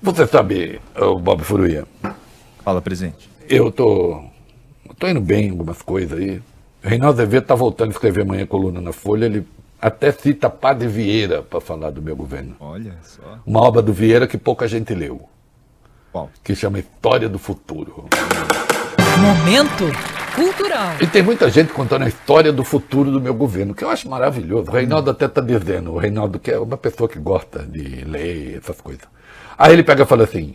Você sabe, Bob Furuia, Fala, presidente. eu tô indo bem em algumas coisas aí. O Reinaldo Azevedo tá voltando a escrever amanhã coluna na Folha, ele até cita Padre Vieira para falar do meu governo. Olha só. Uma obra do Vieira que pouca gente leu, Qual? que chama História do Futuro. Momento cultural. E tem muita gente contando a história do futuro do meu governo, que eu acho maravilhoso. O Reinaldo até está dizendo, o Reinaldo que é uma pessoa que gosta de ler essas coisas. Aí ele pega e fala assim,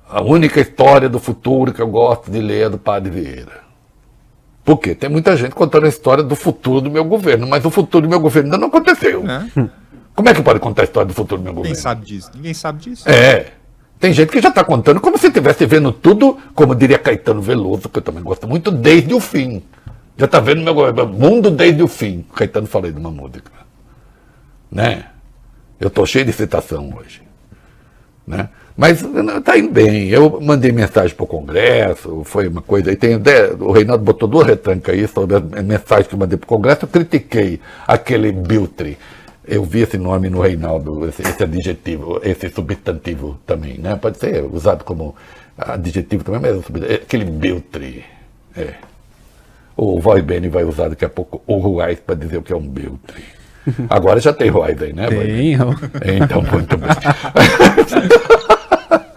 a única história do futuro que eu gosto de ler é do Padre Vieira. Por quê? Tem muita gente contando a história do futuro do meu governo, mas o futuro do meu governo ainda não aconteceu. Como é que pode contar a história do futuro do meu governo? Quem sabe disso? Ninguém sabe disso. Tem gente que já está contando como se estivesse vendo tudo, como diria Caetano Veloso, que eu também gosto muito, desde o fim. Já está vendo meu mundo desde o fim. Caetano falei de uma música. Né? Eu estou cheio de citação hoje. Né? Mas está indo bem. Eu mandei mensagem para o Congresso, foi uma coisa. E o Reinaldo botou 2 retrancas aí sobre as mensagens que eu mandei para o Congresso. Eu critiquei aquele Biltre. Eu vi esse nome no Reinaldo, esse adjetivo, esse substantivo também, né? Pode ser usado como adjetivo também, mas aquele Biltre. O Roy Beni vai usar daqui a pouco o Ruais para dizer o que é um Biltre. Agora já tem Ruais aí, né? Tem. Então, muito bem.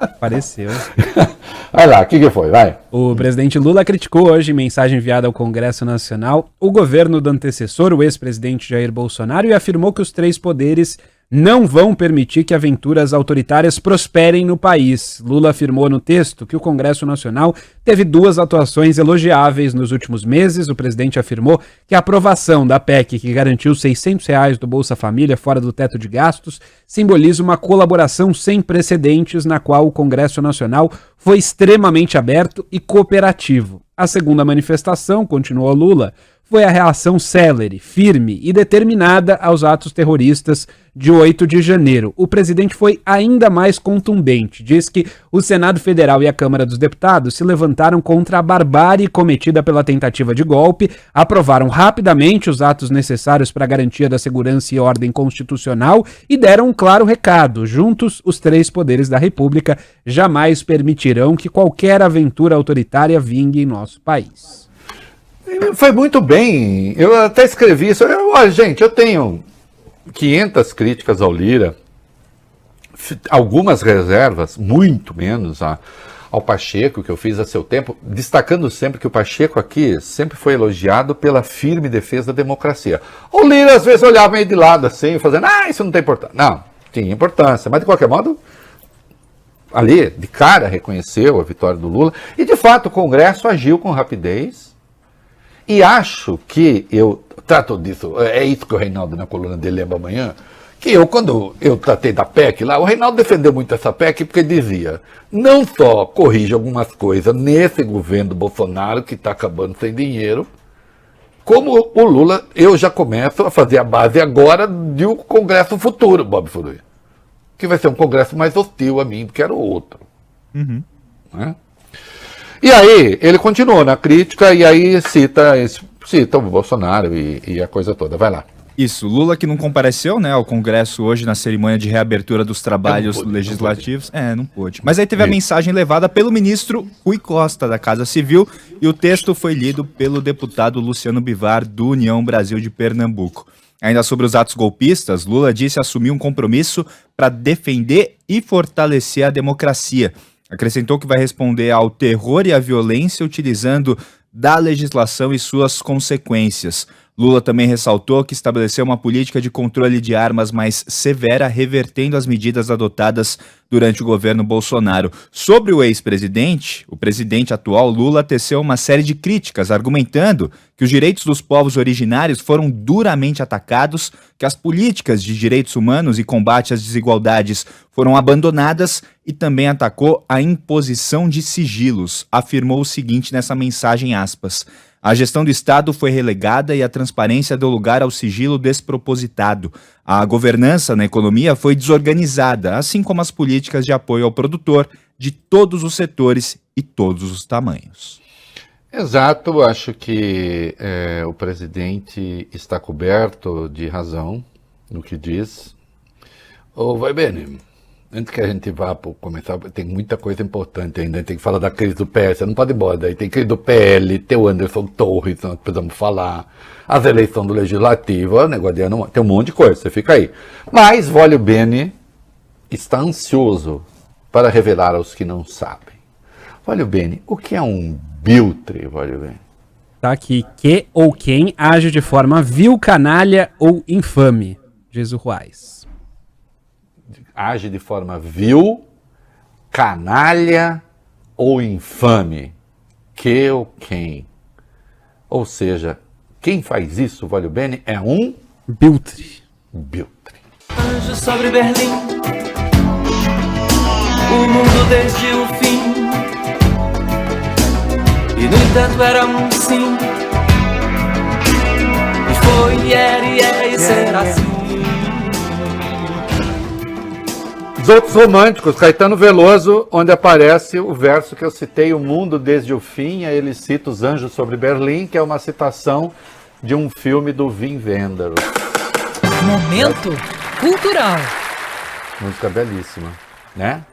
Apareceu. Vai lá, o que foi? Vai. O presidente Lula criticou hoje, em mensagem enviada ao Congresso Nacional, o governo do antecessor, o ex-presidente Jair Bolsonaro, e afirmou que os 3 poderes não vão permitir que aventuras autoritárias prosperem no país. Lula afirmou no texto que o Congresso Nacional teve 2 atuações elogiáveis nos últimos meses. O presidente afirmou que a aprovação da PEC, que garantiu R$ 600 do Bolsa Família fora do teto de gastos, simboliza uma colaboração sem precedentes na qual o Congresso Nacional foi extremamente aberto e cooperativo. A segunda manifestação, continuou Lula, foi a reação célere, firme e determinada aos atos terroristas de 8 de janeiro. O presidente foi ainda mais contundente. Diz que o Senado Federal e a Câmara dos Deputados se levantaram contra a barbárie cometida pela tentativa de golpe, aprovaram rapidamente os atos necessários para a garantia da segurança e ordem constitucional e deram um claro recado. Juntos, os 3 poderes da República jamais permitirão que qualquer aventura autoritária vingue em nosso país. Foi muito bem. Eu até escrevi isso. Olha, gente, eu tenho 500 críticas ao Lira, algumas reservas, muito menos ao Pacheco, que eu fiz a seu tempo, destacando sempre que o Pacheco aqui sempre foi elogiado pela firme defesa da democracia. O Lira às vezes olhava meio de lado assim, fazendo, isso não tem importância. Não, tinha importância, mas de qualquer modo, ali, de cara, reconheceu a vitória do Lula, e de fato o Congresso agiu com rapidez. E acho que eu trato disso, é isso que o Reinaldo na coluna dele lembra amanhã, que quando eu tratei da PEC lá, o Reinaldo defendeu muito essa PEC porque dizia, não só corrige algumas coisas nesse governo do Bolsonaro que está acabando sem dinheiro, como o Lula, eu já começo a fazer a base agora de um Congresso futuro, Bob Furuia, que vai ser um Congresso mais hostil a mim do que era o outro. Né? E aí, ele continuou na crítica e aí cita o Bolsonaro e a coisa toda. Vai lá. Isso, Lula que não compareceu, né, ao Congresso hoje na cerimônia de reabertura dos trabalhos legislativos. Não pôde. Mas aí teve a mensagem levada pelo ministro Rui Costa, da Casa Civil, e o texto foi lido pelo deputado Luciano Bivar, do União Brasil de Pernambuco. Ainda sobre os atos golpistas, Lula disse assumir um compromisso para defender e fortalecer a democracia. Acrescentou que vai responder ao terror e à violência utilizando da legislação e suas consequências. Lula também ressaltou que estabeleceu uma política de controle de armas mais severa, revertendo as medidas adotadas durante o governo Bolsonaro. Sobre o ex-presidente, o presidente atual Lula teceu uma série de críticas, argumentando que os direitos dos povos originários foram duramente atacados, que as políticas de direitos humanos e combate às desigualdades foram abandonadas e também atacou a imposição de sigilos. Afirmou o seguinte nessa mensagem, aspas, a gestão do Estado foi relegada e a transparência deu lugar ao sigilo despropositado. A governança na economia foi desorganizada, assim como as políticas de apoio ao produtor de todos os setores e todos os tamanhos. Exato, acho que o presidente está coberto de razão no que diz. Vai bem, Antes que a gente vá começar, tem muita coisa importante ainda. Tem que falar da crise do PS, você não pode ir embora. Daí tem crise do PL, tem o Anderson Torres, nós precisamos falar. As eleições do Legislativo, o negócio de ano, tem um monte de coisa, você fica aí. Mas Vólio Bene está ansioso para revelar aos que não sabem. Vólio Bene, o que é um biltre, Vólio Bene? Tá aqui, que ou quem age de forma vil, canalha ou infame, diz o Ruais. Age de forma vil, canalha ou infame. Que ou quem? Ou seja, quem faz isso, Vólio Bene, é um Biltre. biltre. Anjo sobre Berlim, o mundo desde o fim, e no entanto era um sim, e foi, era e é e será assim. Os outros românticos, Caetano Veloso, onde aparece o verso que eu citei, o mundo desde o fim, aí ele cita os anjos sobre Berlim, que é uma citação de um filme do Wim Wenders. Momento cultural. Música belíssima, né?